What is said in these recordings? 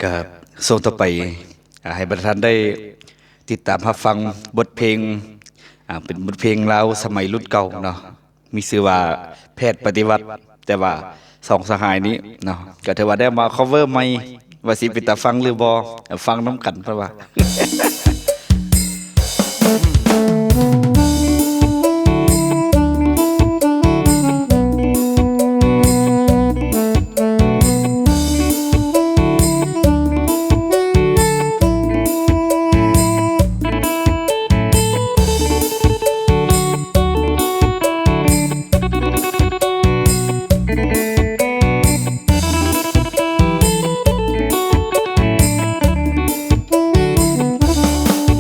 กับส่งต่อไปให้บรรดาท่านได้ติดตามรับฟังบทเพลงเป็นบทเพลงลาวสมัยรุ่นเก่าเนาะมีชื่อว่าแพทย์ปฏิวัติแต่ว่าสองสหายนี้เนาะก็ถือว่าได้มา cover ใหม่ว่าสิเป็นตาฟังหรือบ่ฟังน้ำกันเพราะว่า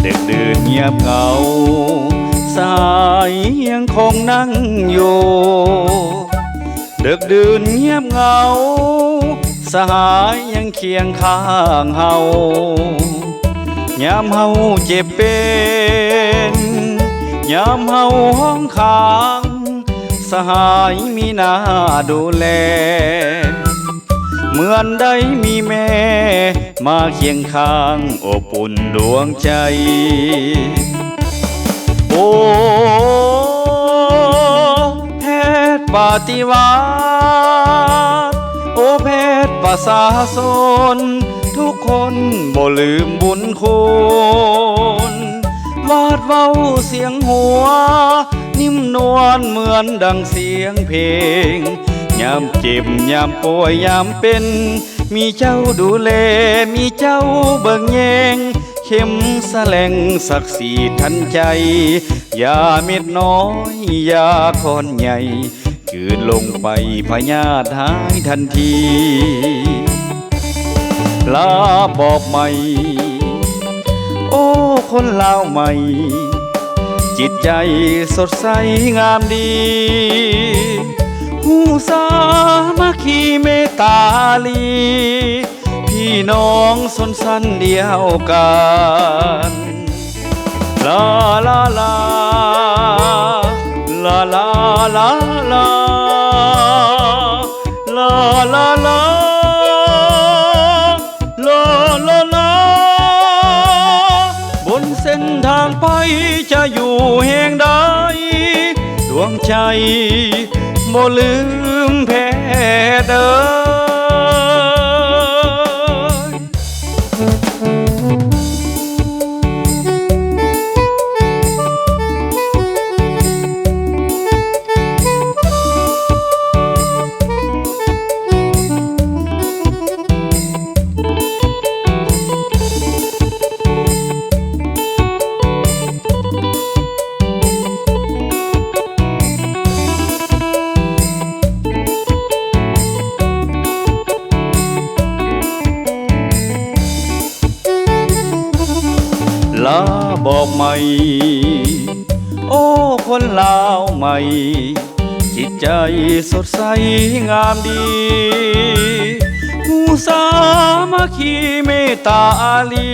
เด็กดื่นเงียบเหงาสายยังคงนั่งอยู่เด็กดื่นเงียบเหงาสหายยังเคียงข้างเฮายามเฮาเจ็บเป็นยามเฮาห้องค้างสหายมีหน้าดูแลเหมือนได้มีแม่มาเคียงข้างอบอุ่นดวงใจโอ้แพทย์ปฏิวัติโอ้แพทย์ประชาชนทุกคนบ่ลืมบุญคุณวาดเว้าเสียงหัวนิ่มนวลเหมือนดังเสียงเพลงยามเจ็บยามป่วยยามเป็นมีเจ้าดูแลมีเจ้าเบิ่งแยงเข็มแสลงศักดิ์ศรีทันใจอย่าเม็ดน้อยอย่าคอนใหญ่จืดลงไปพญาติหายทันทีลาบอกใหม่โอ้คนลาวใหม่จิตใจสดใสงามดีผู้สามัคคีเมตตาลีพี่น้องสนสันเดียวกันลาลาลาลาลาลาลาลาลาลาลาลาลาบนเส้นทางไปจะอยู่แห่งใดดวงใจบ่ลืมแพ้เด้ลาบอกใหม่โอ้คนลาวใหม่จิตใจสดใสงามดีผู้สามัคคีเมตตาลี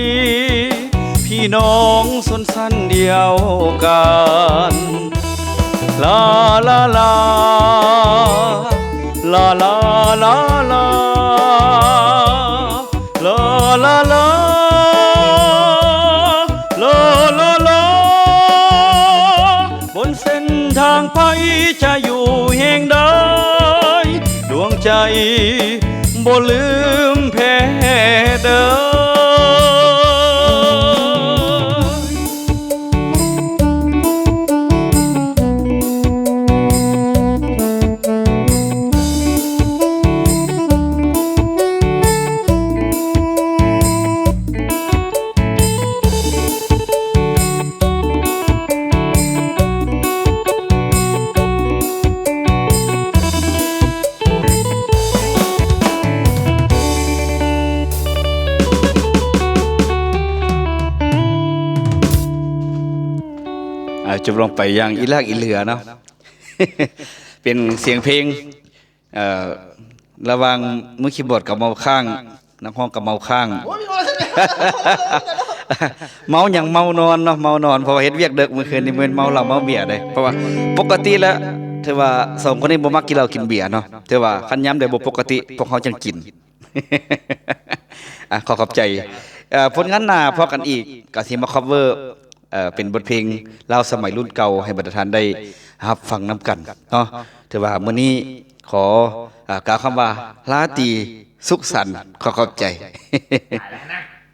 พี่น้องสนสันเดียวกันลาลาลาลาลาลาลาลาลาลาบนเส้นทางไปจะอยู่แห่งใดดวงใจบ่ลืมแพ้เด้อจบลงไปอย่างอีลากอีเหลือเนาะ เป็นเสียงเพลงระหว่างมือคีย์บอร์ดกับเมาส์ข้างนักร้องกับเมาส์ข้าง เมาอย่างเมานอนเนาะเมานอนเพราะว่าเฮ็ดเวียกดึกเมื่อคืนนี่เหมือนเมาเหล้าเมาเบียร์เลยเพราะว่าปกติแล้วถือว่าสองคนนี้บ่มักกินเหล้ากินเบียร์เนาะถือว่าคันยามใดบ่ปกติพวกเขาจังกิน ขอขอบใจผลงานหน้าพอกันอีกก็สิมาคัฟเวอร์เป็นบทเพลงเล่าวสมัยรุ่นเก่าให้บรรดาท่านได้รับฟังน้ำกันเนาะถือว่ามื้อนี้ขอกล่าวคำว่าลาตรีสุขสันต์ขอขอบใจ